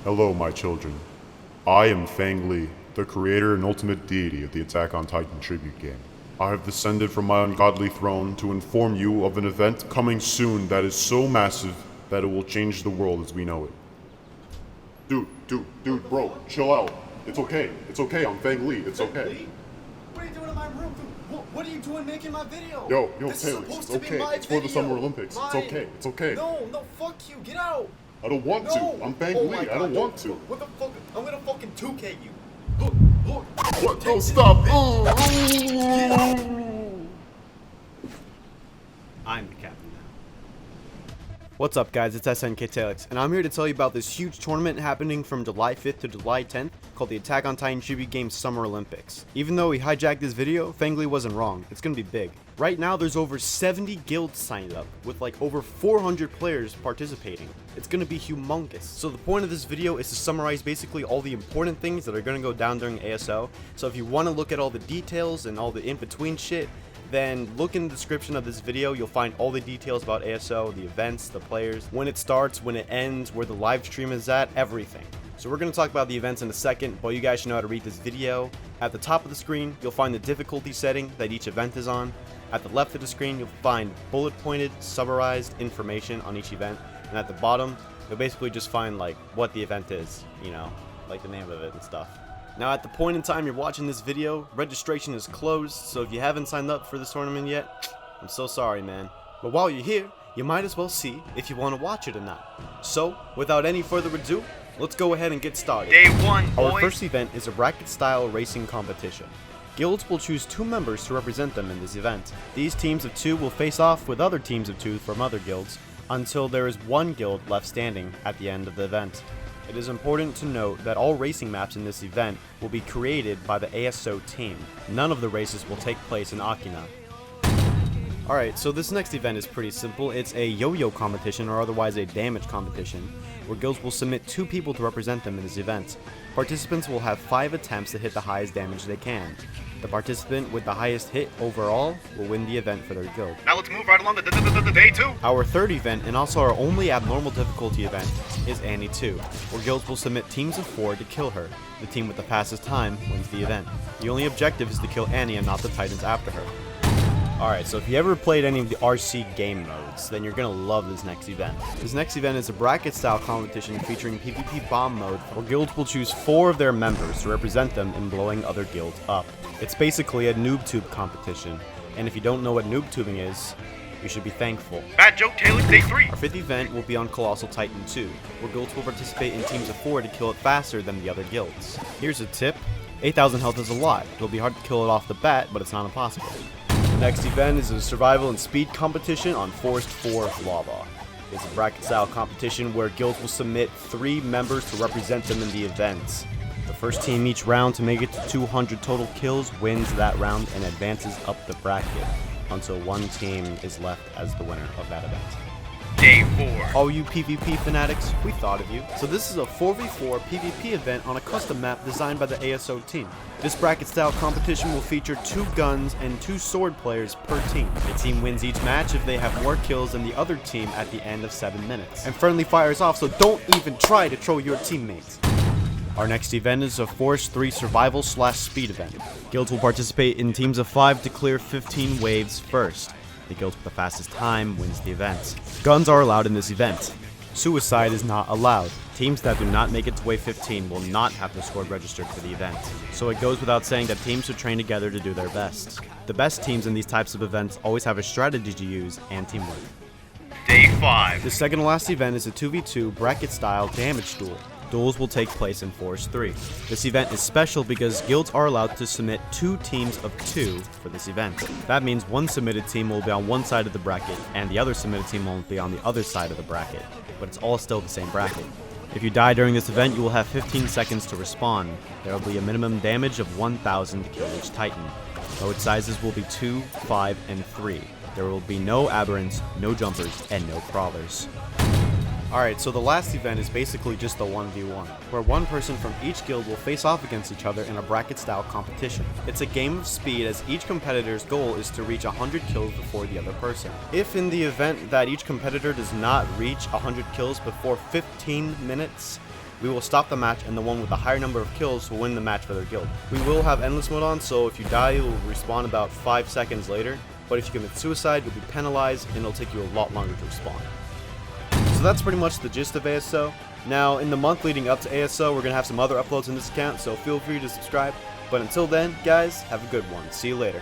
Hello, my children. I am Fang Li, the creator and ultimate deity of the Attack on Titan tribute game. I have descended from my ungodly throne to inform you of an event coming soon that is so massive that it will change the world as we know it. Dude, bro, chill out. It's okay, I'm Fang Li, it's okay. What are you doing in my room? What are you doing making my video? Yo, this Taylor, is it's supposed to be okay. my It's for the video. Summer Olympics. Mine. It's okay. No, fuck you, get out. I don't want to. I'm Fang Li, I don't want to. What the fuck? I'm gonna fucking 2K you. Look. What? No, stop. Get out. I'm the captain now. What's up, guys? It's SNK Talix, and I'm here to tell you about this huge tournament happening from July 5th to July 10th called the Attack on Titan Tribute Game Summer Olympics. Even though we hijacked this video, Fang Li wasn't wrong. It's gonna be big. Right now, there's over 70 guilds signed up, with like over 400 players participating. It's gonna be humongous. So the point of this video is to summarize basically all the important things that are gonna go down during ASO. So if you wanna look at all the details and all the in-between shit, then look in the description of this video. You'll find all the details about ASO, the events, the players, when it starts, when it ends, where the live stream is at, everything. So we're going to talk about the events in a second, but you guys should know how to read this video. At the top of the screen, you'll find the difficulty setting that each event is on. At the left of the screen, you'll find bullet-pointed, summarized information on each event. And at the bottom, you'll basically just find like what the event is, you know, like the name of it and stuff. Now, at the point in time you're watching this video, registration is closed, so if you haven't signed up for this tournament yet, I'm so sorry, man. But while you're here, you might as well see if you want to watch it or not. So, without any further ado, let's go ahead and get started. Day one, boys. Our first event is a bracket-style racing competition. Guilds will choose 2 members to represent them in this event. These teams of 2 will face off with other teams of 2 from other guilds until there is 1 guild left standing at the end of the event. It is important to note that all racing maps in this event will be created by the ASO team. None of the races will take place in Akina. Alright, so this next event is pretty simple. It's a yo-yo competition, or otherwise a damage competition, where guilds will submit 2 people to represent them in this event. Participants will have 5 attempts to hit the highest damage they can. The participant with the highest hit overall will win the event for their guild. Now let's move right along to day 2. Our third event, and also our only abnormal difficulty event, is Annie 2, where guilds will submit teams of 4 to kill her. The team with the fastest time wins the event. The only objective is to kill Annie and not the Titans after her. Alright, so if you ever played any of the RC game modes, then you're gonna love this next event. This next event is a bracket-style competition featuring PvP bomb mode, where guilds will choose 4 of their members to represent them in blowing other guilds up. It's basically a noob tube competition, and if you don't know what noob tubing is, you should be thankful. Bad joke, Taylor, day 3. Our 5th event will be on Colossal Titan II, where guilds will participate in teams of 4 to kill it faster than the other guilds. Here's a tip: 8,000 health is a lot. It'll be hard to kill it off the bat, but it's not impossible. The next event is a survival and speed competition on Forest 4 Lava. It's a bracket-style competition where guilds will submit 3 members to represent them in the event. The first team each round to make it to 200 total kills wins that round and advances up the bracket until 1 team is left as the winner of that event. Day 4. All you PvP fanatics, we thought of you. So this is a 4v4 PvP event on a custom map designed by the ASO team. This bracket-style competition will feature 2 guns and 2 sword players per team. A team wins each match if they have more kills than the other team at the end of 7 minutes. And friendly fire is off, so don't even try to troll your teammates. Our next event is a Forest 3 survival/speed event. Guilds will participate in teams of 5 to clear 15 waves first. The guild with the fastest time wins the event. Guns are allowed in this event. Suicide is not allowed. Teams that do not make it to wave 15 will not have their sword registered for the event. So it goes without saying that teams should train together to do their best. The best teams in these types of events always have a strategy to use and teamwork. Day 5. The second to last event is a 2v2 bracket-style damage duel. Duels will take place in Forest 3. This event is special because guilds are allowed to submit 2 teams of 2 for this event. That means one submitted team will be on one side of the bracket, and the other submitted team will be on the other side of the bracket, but it's all still the same bracket. If you die during this event, you will have 15 seconds to respawn. There will be a minimum damage of 1,000 to kill each Titan. Mode sizes will be 2, 5, and 3. There will be no aberrants, no jumpers, and no crawlers. Alright, so the last event is basically just a 1v1, where one person from each guild will face off against each other in a bracket-style competition. It's a game of speed, as each competitor's goal is to reach 100 kills before the other person. If in the event that each competitor does not reach 100 kills before 15 minutes, we will stop the match and the one with the higher number of kills will win the match for their guild. We will have endless mode on, so if you die you'll respawn about 5 seconds later, but if you commit suicide you'll be penalized and it'll take you a lot longer to respawn. So that's pretty much the gist of ASO. Now in the month leading up to ASO we're going to have some other uploads in this account, so feel free to subscribe. But until then, guys, have a good one. See you later.